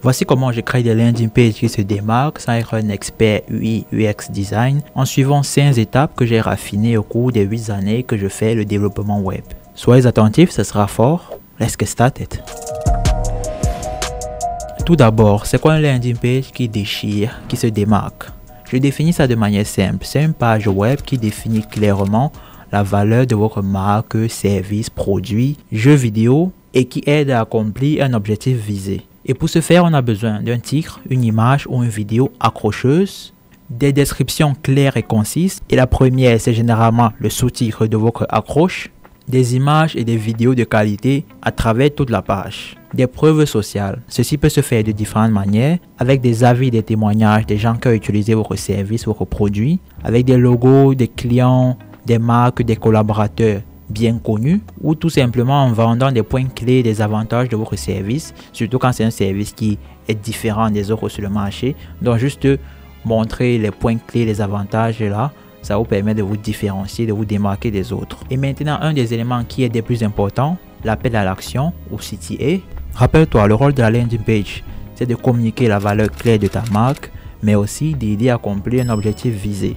Voici comment je crée des landing pages qui se démarquent sans être un expert UI UX design en suivant 5 étapes que j'ai raffinées au cours des 8 années que je fais le développement web. Soyez attentifs, ce sera fort. Let's get started. Tout d'abord, c'est quoi un landing page qui déchire, qui se démarque? Je définis ça de manière simple. C'est une page web qui définit clairement la valeur de votre marque, service, produit, jeu vidéo et qui aide à accomplir un objectif visé. Et pour ce faire, on a besoin d'un titre, une image ou une vidéo accrocheuse, des descriptions claires et concises. Et la première, c'est généralement le sous-titre de votre accroche, des images et des vidéos de qualité à travers toute la page. Des preuves sociales. Ceci peut se faire de différentes manières, avec des avis, des témoignages des gens qui ont utilisé votre service, votre produit, avec des logos, des clients, des marques, des collaborateurs bien connus, ou tout simplement en vendant des points clés, des avantages de votre service, surtout quand c'est un service qui est différent des autres sur le marché. Donc juste montrer les points clés, les avantages là, ça vous permet de vous différencier, de vous démarquer des autres. Et maintenant, un des éléments qui est des plus importants, l'appel à l'action ou CTA. Rappelle-toi, le rôle de la landing page, c'est de communiquer la valeur claire de ta marque, mais aussi d'aider à accomplir un objectif visé.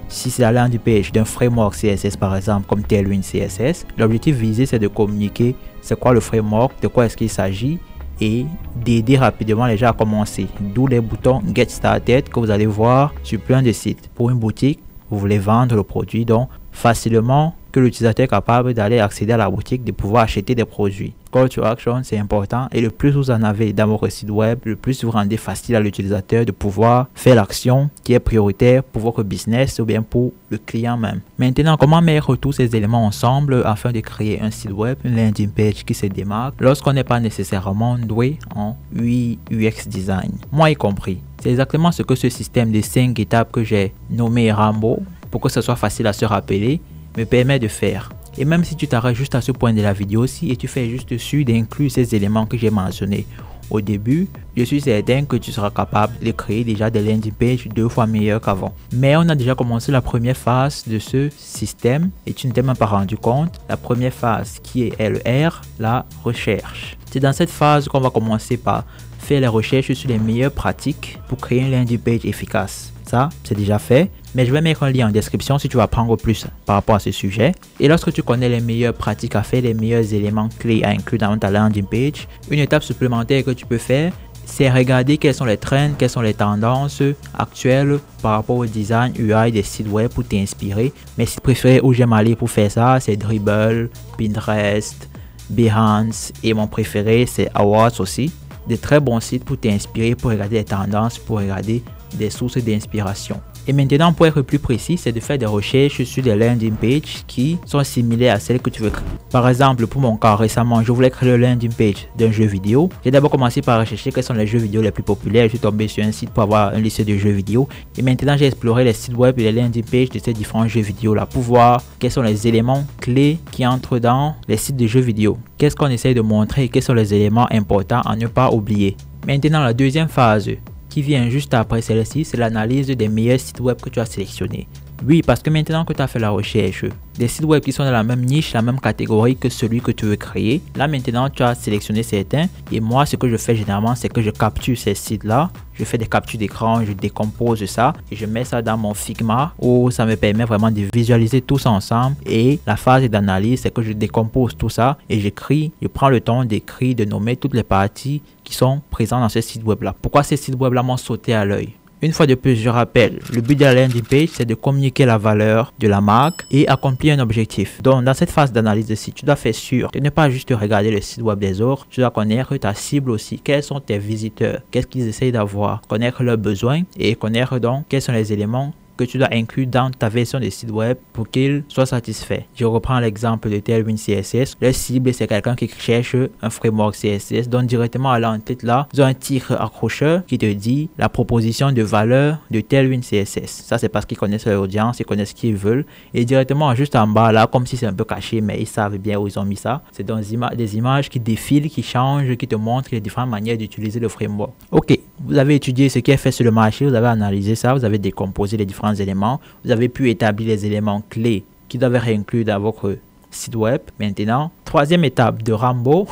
Si c'est la landing page d'un framework CSS par exemple, comme Tailwind CSS, l'objectif visé c'est de communiquer c'est quoi le framework, de quoi est-ce qu'il s'agit et d'aider rapidement les gens à commencer. D'où les boutons Get Started que vous allez voir sur plein de sites. Pour une boutique, vous voulez vendre le produit, donc facilement que l'utilisateur est capable d'aller accéder à la boutique, de pouvoir acheter des produits. Call to action, c'est important et le plus vous en avez dans votre site web, le plus vous rendez facile à l'utilisateur de pouvoir faire l'action qui est prioritaire pour votre business ou bien pour le client même. Maintenant, comment mettre tous ces éléments ensemble afin de créer un site web, une landing page qui se démarque lorsqu'on n'est pas nécessairement doué en UI UX design, moi y compris. C'est exactement ce que ce système de 5 étapes que j'ai nommé Rambo, pour que ce soit facile à se rappeler, me permet de faire. Et même si tu t'arrêtes juste à ce point de la vidéo aussi et tu fais juste sûr d'inclure ces éléments que j'ai mentionnés au début, je suis certain que tu seras capable de créer déjà des landing pages 2 fois meilleures qu'avant. Mais on a déjà commencé la première phase de ce système et tu ne t'es même pas rendu compte. La première phase qui est LR, la recherche. C'est dans cette phase qu'on va commencer par faire les recherches sur les meilleures pratiques pour créer une landing page efficace. Ça, c'est déjà fait, mais je vais mettre un lien en description si tu veux apprendre plus par rapport à ce sujet. Et lorsque tu connais les meilleures pratiques à faire, les meilleurs éléments clés à inclure dans ta landing page, une étape supplémentaire que tu peux faire, c'est regarder quels sont les trends, quelles sont les tendances actuelles par rapport au design UI des sites web pour t'inspirer. Mes sites préférés où j'aime aller pour faire ça, c'est Dribbble, Pinterest, Behance et mon préféré, c'est Awards aussi. Des très bons sites pour t'inspirer, pour regarder les tendances, pour regarder des sources d'inspiration. Et maintenant, pour être plus précis, c'est de faire des recherches sur des landing pages qui sont similaires à celles que tu veux créer. Par exemple, pour mon cas, récemment, je voulais créer le landing page d'un jeu vidéo. J'ai d'abord commencé par rechercher quels sont les jeux vidéo les plus populaires. Je suis tombé sur un site pour avoir une liste de jeux vidéo. Et maintenant, j'ai exploré les sites web et les landing pages de ces différents jeux vidéo là pour voir quels sont les éléments clés qui entrent dans les sites de jeux vidéo. Qu'est-ce qu'on essaie de montrer et quels sont les éléments importants à ne pas oublier. Maintenant, la deuxième phase qui vient juste après celle-ci, c'est l'analyse des meilleurs sites web que tu as sélectionnés. Oui, parce que maintenant que tu as fait la recherche, des sites web qui sont dans la même niche, la même catégorie que celui que tu veux créer, là maintenant tu as sélectionné certains et moi ce que je fais généralement c'est que je capture ces sites-là, je fais des captures d'écran, je décompose ça et je mets ça dans mon Figma où ça me permet vraiment de visualiser tout ça ensemble et la phase d'analyse c'est que je décompose tout ça et j'écris, je prends le temps d'écrire, de nommer toutes les parties qui sont présentes dans ce site web là. Pourquoi ces sites web là m'ont sauté à l'œil? Une fois de plus, je rappelle, le but de la landing page, c'est de communiquer la valeur de la marque et accomplir un objectif. Donc, dans cette phase d'analyse de site, tu dois faire sûr de ne pas juste regarder le site web des autres. Tu dois connaître ta cible aussi. Quels sont tes visiteurs? Qu'est-ce qu'ils essayent d'avoir? Connaître leurs besoins et connaître donc quels sont les éléments que tu dois inclure dans ta version de site web pour qu'il soit satisfait. Je reprends l'exemple de Tailwind CSS. Le cible, c'est quelqu'un qui cherche un framework CSS. Donc, directement à l'en-tête là, ils ont un titre accrocheur qui te dit la proposition de valeur de Tailwind CSS. Ça, c'est parce qu'ils connaissent leur audience, ils connaissent ce qu'ils veulent. Et directement, juste en bas là, comme si c'est un peu caché, mais ils savent bien où ils ont mis ça. C'est dans des images qui défilent, qui changent, qui te montrent les différentes manières d'utiliser le framework. Ok, vous avez étudié ce qui est fait sur le marché, vous avez analysé ça, vous avez décomposé les différents éléments, vous avez pu établir les éléments clés qui doivent être inclus dans votre site web. Maintenant, troisième étape de Rambo,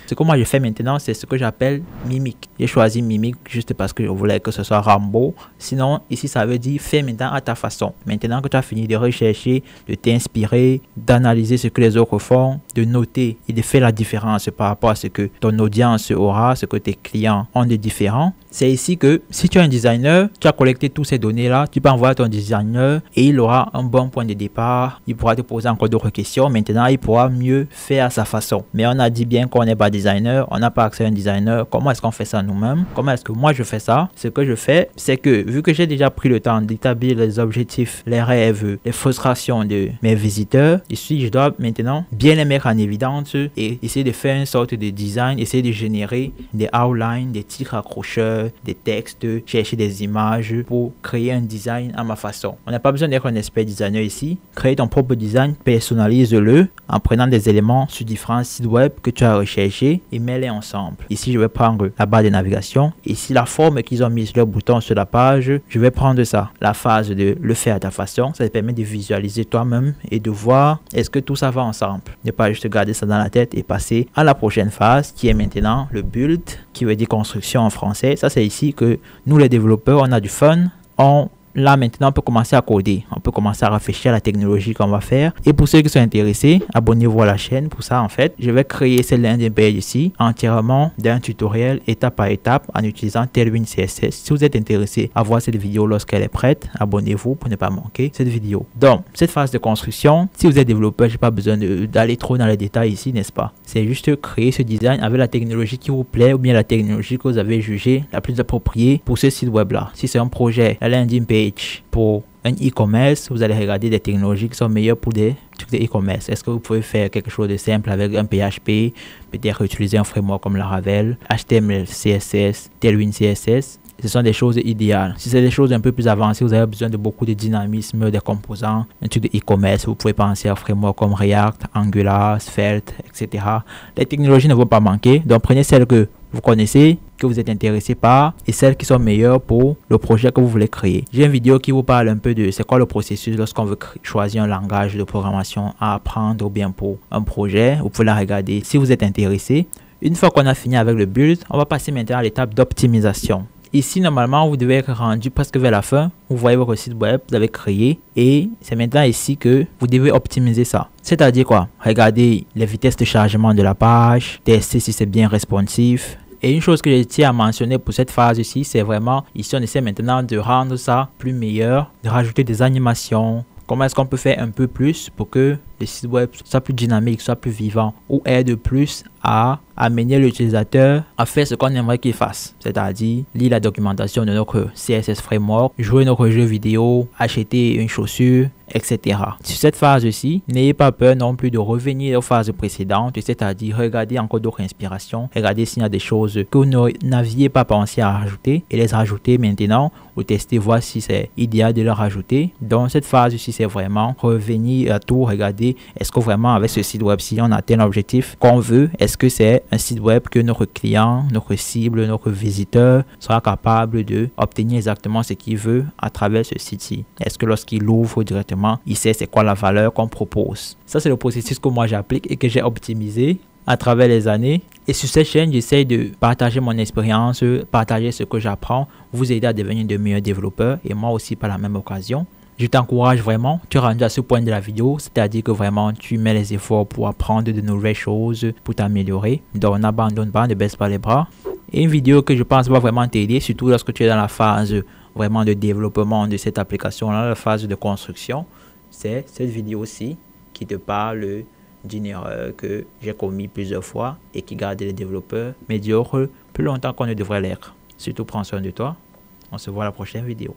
Ce que moi je fais maintenant, c'est ce que j'appelle Mimic. J'ai choisi Mimic juste parce que je voulais que ce soit Rambo. Sinon, ici, ça veut dire fais maintenant à ta façon. Maintenant que tu as fini de rechercher, de t'inspirer, d'analyser ce que les autres font, de noter et de faire la différence par rapport à ce que ton audience aura, ce que tes clients ont de différent. C'est ici que si tu es un designer, tu as collecté toutes ces données-là, tu peux envoyer à ton designer et il aura un bon point de départ. Il pourra te poser encore d'autres questions. Maintenant, il pourra mieux faire à sa façon. Mais on a dit bien qu'on n'est pas designer, on n'a pas accès à un designer. Comment est-ce qu'on fait ça nous-mêmes? Comment est-ce que moi je fais ça? Ce que je fais, c'est que vu que j'ai déjà pris le temps d'établir les objectifs, les rêves, les frustrations de mes visiteurs, ici je dois maintenant bien les mettre en évidence et essayer de faire une sorte de design, essayer de générer des outlines, des titres accrocheurs, des textes, chercher des images pour créer un design à ma façon. On n'a pas besoin d'être un expert designer ici. Créer ton propre design, personnalise-le en prenant des éléments sur différents sites web que tu as recherchés et mets-les ensemble. Ici, je vais prendre la barre de navigation. Ici, la forme qu'ils ont mis sur le bouton sur la page, je vais prendre ça. La phase de le faire à ta façon, ça te permet de visualiser toi-même et de voir est-ce que tout ça va ensemble. Ne pas juste garder ça dans la tête et passer à la prochaine phase qui est maintenant le build, qui veut dire construction en français. Ça, c'est ici que nous, les développeurs, on a du fun. Là, maintenant, on peut commencer à coder. On peut commencer à réfléchir à la technologie qu'on va faire. Et pour ceux qui sont intéressés, abonnez-vous à la chaîne. Pour ça, en fait, je vais créer cette landing page ici entièrement d'un tutoriel étape par étape en utilisant Tailwind CSS. Si vous êtes intéressé à voir cette vidéo lorsqu'elle est prête, abonnez-vous pour ne pas manquer cette vidéo. Donc, cette phase de construction, si vous êtes développeur, je n'ai pas besoin d'aller trop dans les détails ici, n'est-ce pas? C'est juste créer ce design avec la technologie qui vous plaît ou bien la technologie que vous avez jugée la plus appropriée pour ce site web-là. Si c'est un projet, la landing page pour un e-commerce, vous allez regarder des technologies qui sont meilleures pour des trucs de e-commerce. Est-ce que vous pouvez faire quelque chose de simple avec un PHP, peut-être utiliser un framework comme Laravel, HTML, CSS, Tailwind CSS? Ce sont des choses idéales. Si c'est des choses un peu plus avancées, vous avez besoin de beaucoup de dynamisme, des composants, un truc de e-commerce. Vous pouvez penser à un framework comme React, Angular, Svelte, etc. Les technologies ne vont pas manquer. Donc, prenez celles que vous connaissez, que vous êtes intéressé par et celles qui sont meilleures pour le projet que vous voulez créer. J'ai une vidéo qui vous parle un peu de c'est quoi le processus lorsqu'on veut choisir un langage de programmation à apprendre ou bien pour un projet. Vous pouvez la regarder si vous êtes intéressé. Une fois qu'on a fini avec le build, on va passer maintenant à l'étape d'optimisation. Ici, normalement, vous devez être rendu presque vers la fin. Vous voyez votre site web, vous avez créé. Et c'est maintenant ici que vous devez optimiser ça. C'est-à-dire quoi? Regardez les vitesses de chargement de la page, tester si c'est bien responsif. Et une chose que je tiens à mentionner pour cette phase ici, c'est vraiment, ici on essaie maintenant de rendre ça plus meilleur, de rajouter des animations. Comment est-ce qu'on peut faire un peu plus pour que le site web soit plus dynamique, soit plus vivant ou aide plus à amener l'utilisateur à faire ce qu'on aimerait qu'il fasse, c'est-à-dire lire la documentation de notre CSS Framework, jouer notre jeu vidéo, acheter une chaussure, etc. Sur cette phase-ci, n'ayez pas peur non plus de revenir aux phases précédentes, c'est-à-dire regarder encore d'autres inspirations, regardez s'il y a des choses que vous n'aviez pas pensé à rajouter et les rajouter maintenant ou tester, voir si c'est idéal de les rajouter. Donc cette phase-ci, c'est vraiment revenir à tout, regarder est-ce que vraiment avec ce site web-ci, on atteint l'objectif qu'on veut. Est-ce que c'est un site web que notre client, notre cible, notre visiteur sera capable d'obtenir exactement ce qu'il veut à travers ce site-ci? Est-ce que lorsqu'il ouvre directement, il sait c'est quoi la valeur qu'on propose? Ça, c'est le processus que moi j'applique et que j'ai optimisé à travers les années. Et sur cette chaîne, j'essaie de partager mon expérience, partager ce que j'apprends, vous aider à devenir de meilleurs développeurs et moi aussi par la même occasion. Je t'encourage vraiment, tu es rendu à ce point de la vidéo, c'est-à-dire que vraiment tu mets les efforts pour apprendre de nouvelles choses, pour t'améliorer. Donc n'abandonne pas, ne baisse pas les bras. Et une vidéo que je pense va vraiment t'aider, surtout lorsque tu es dans la phase vraiment de développement de cette application-là, la phase de construction, c'est cette vidéo-ci qui te parle d'une erreur que j'ai commis plusieurs fois et qui garde les développeurs médiocres plus longtemps qu'on ne devrait l'être. Surtout prends soin de toi. On se voit à la prochaine vidéo.